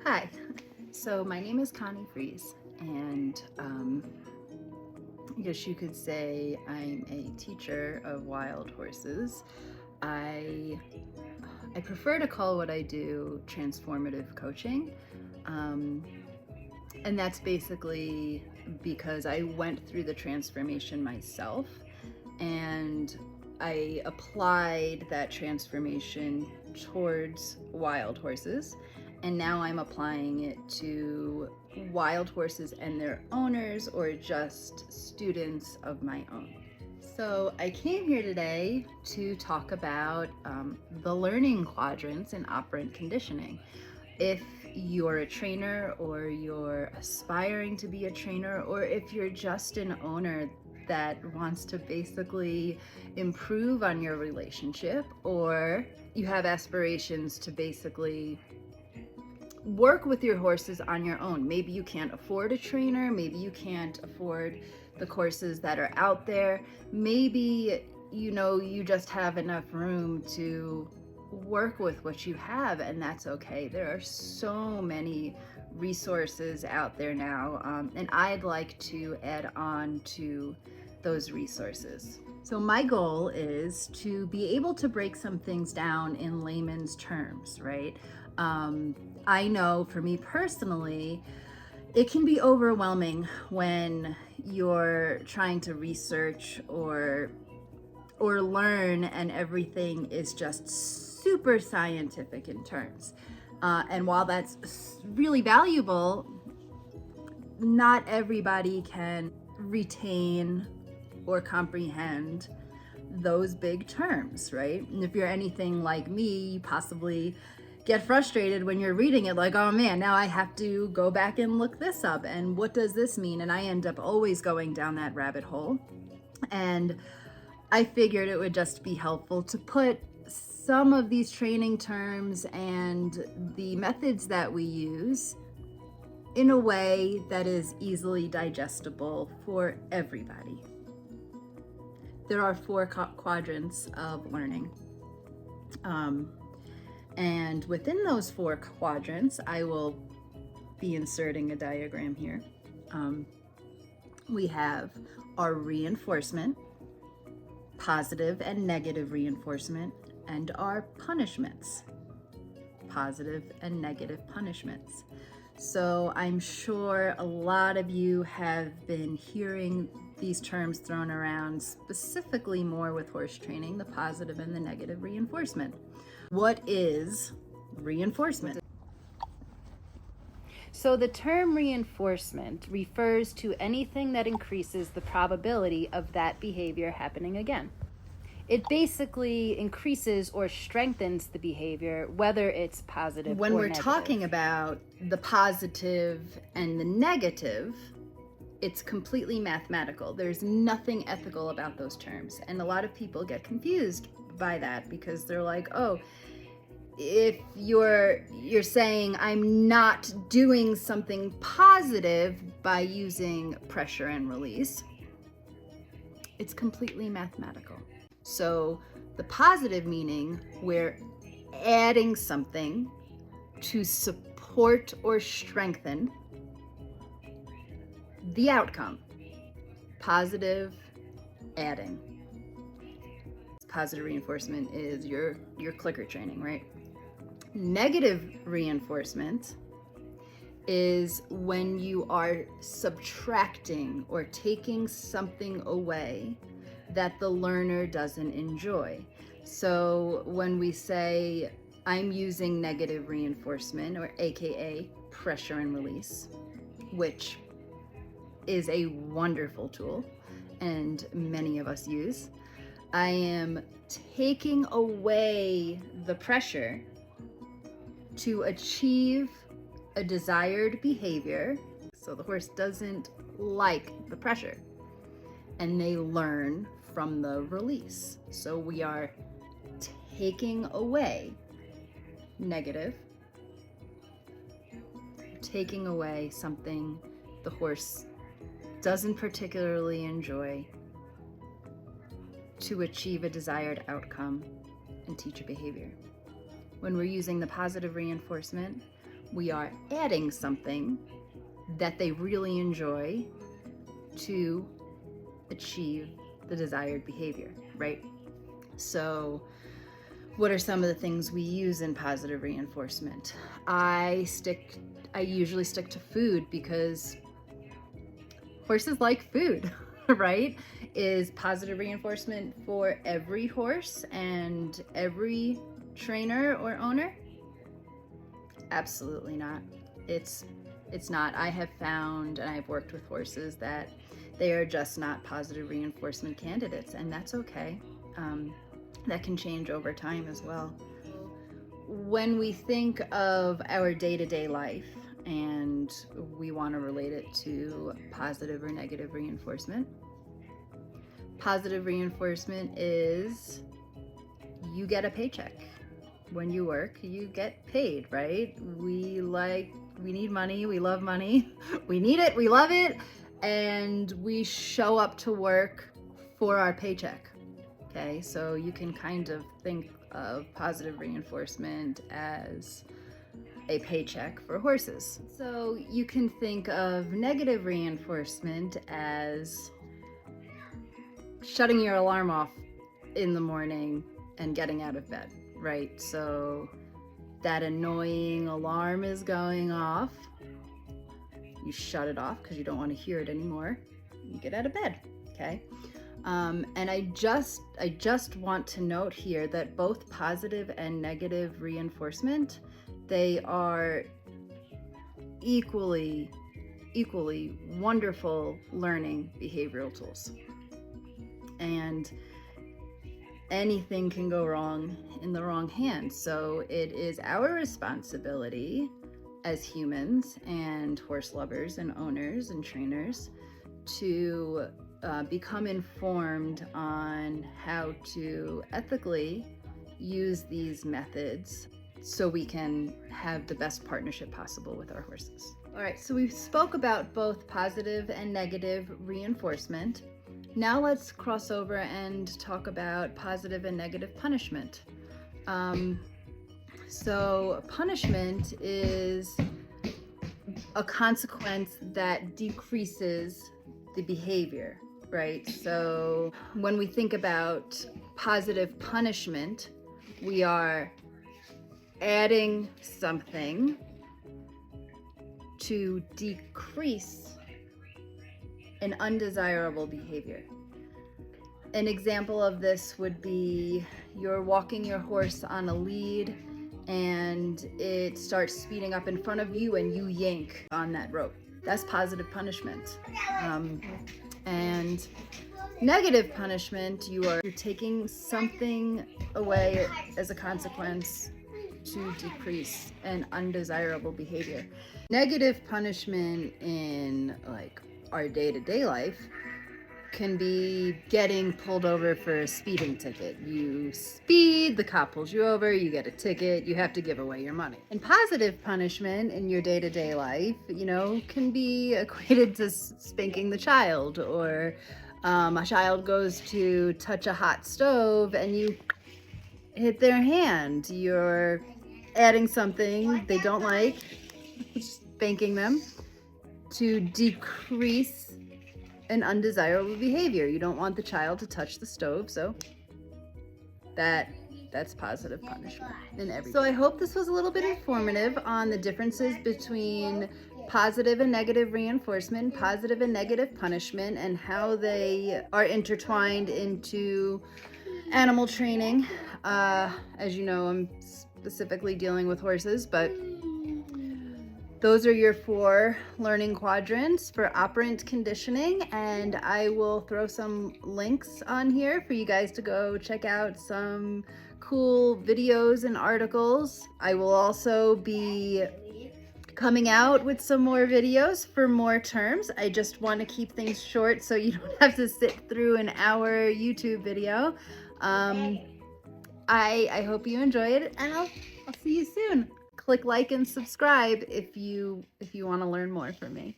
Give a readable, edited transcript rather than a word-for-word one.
Hi, so my name is Connie Fries, and I guess you could say I'm a teacher of wild horses. I prefer to call what I do transformative coaching, um, and that's basically because I went through the transformation myself, and I applied that transformation towards wild horses, and now I'm applying it to wild horses and their owners, or just students of my own. So I came here today to talk about the learning quadrants in operant conditioning. If you're a trainer, or you're aspiring to be a trainer, or if you're just an owner that wants to basically improve on your relationship, or you have aspirations to basically work with your horses on your own. Maybe you can't afford a trainer, maybe you can't afford the courses that are out there, maybe you just have enough room to work with what you have, and that's okay. There are so many resources out there now, and I'd like to add on to those resources. So my goal is to be able to break some things down in layman's terms, right? I know for me personally, it can be overwhelming when you're trying to research or learn, and everything is just super scientific in terms. And while that's really valuable, not everybody can retain or comprehend those big terms, right? And if you're anything like me, you possibly get frustrated when you're reading it, like, oh man, now I have to go back and look this up, and what does this mean? And I end up always going down that rabbit hole. And I figured it would just be helpful to put some of these training terms and the methods that we use in a way that is easily digestible for everybody. There are 4 quadrants of learning. And within those 4 quadrants, I will be inserting a diagram here. We have our reinforcement, positive and negative reinforcement, and our punishments, positive and negative punishments. So I'm sure a lot of you have been hearing these terms thrown around, specifically more with horse training, the positive and the negative reinforcement. What is reinforcement? So the term reinforcement refers to anything that increases the probability of that behavior happening again. It basically increases or strengthens the behavior, whether it's positive or negative. When we're talking about the positive and the negative, it's completely mathematical. There's nothing ethical about those terms. And a lot of people get confused by that, because they're like, oh, if you're saying I'm not doing something positive by using pressure and release, it's completely mathematical. So the positive meaning, we're adding something to support or strengthen the outcome. Positive adding. Positive reinforcement is your clicker training, right? Negative reinforcement is when you are subtracting or taking something away that the learner doesn't enjoy. So when we say I'm using negative reinforcement, or AKA pressure and release, which is a wonderful tool and many of us use, I am taking away the pressure to achieve a desired behavior. So the horse doesn't like the pressure, and they learn from the release. So we are taking away negative, taking away something the horse doesn't particularly enjoy to achieve a desired outcome and teach a behavior. When we're using the positive reinforcement, We are adding something that they really enjoy to achieve the desired behavior, right? So what are some of the things we use in positive reinforcement? I usually stick to food because horses like food, right? Is positive reinforcement for every horse and every trainer or owner? Absolutely not. It's not. I have found, and I've worked with horses, that they are just not positive reinforcement candidates, and that's okay. That can change over time as well. When we think of our day-to-day life and we want to relate it to positive or negative reinforcement, positive reinforcement is you get a paycheck. When you work, you get paid, right? We need money, we love money, we need it, we love it, and we show up to work for our paycheck. Okay, so you can kind of think of positive reinforcement as a paycheck for horses. So you can think of negative reinforcement as shutting your alarm off in the morning and getting out of bed, right? So that annoying alarm is going off. You shut it off because you don't want to hear it anymore. You get out of bed, okay? And I just want to note here that both positive and negative reinforcement, they are equally wonderful learning behavioral tools. And anything can go wrong in the wrong hands. So it is our responsibility as humans and horse lovers and owners and trainers to become informed on how to ethically use these methods so we can have the best partnership possible with our horses. All right, so we spoke about both positive and negative reinforcement. Now let's cross over and talk about positive and negative punishment. So punishment is a consequence that decreases the behavior, right? So when we think about positive punishment, we are adding something to decrease an undesirable behavior. An example of this would be you're walking your horse on a lead and it starts speeding up in front of you and you yank on that rope. That's positive punishment. And negative punishment, you're taking something away as a consequence to decrease an undesirable behavior. Negative punishment in like our day-to-day life can be getting pulled over for a speeding ticket. You speed, the cop pulls you over, you get a ticket, you have to give away your money. And positive punishment in your day-to-day life, can be equated to spanking the child, or a child goes to touch a hot stove and you hit their hand. You're adding something they don't like, spanking them, to decrease an undesirable behavior. You don't want the child to touch the stove, so that's positive punishment in every. So I hope this was a little bit informative on the differences between positive and negative reinforcement, positive and negative punishment, and how they are intertwined into animal training. As you know, I'm specifically dealing with horses, but those are your 4 learning quadrants for operant conditioning, and I will throw some links on here for you guys to go check out some cool videos and articles. I will also be coming out with some more videos for more terms. I just want to keep things short so you don't have to sit through an hour YouTube video. I hope you enjoyed it, and I'll see you soon. Click like and subscribe if you want to learn more from me.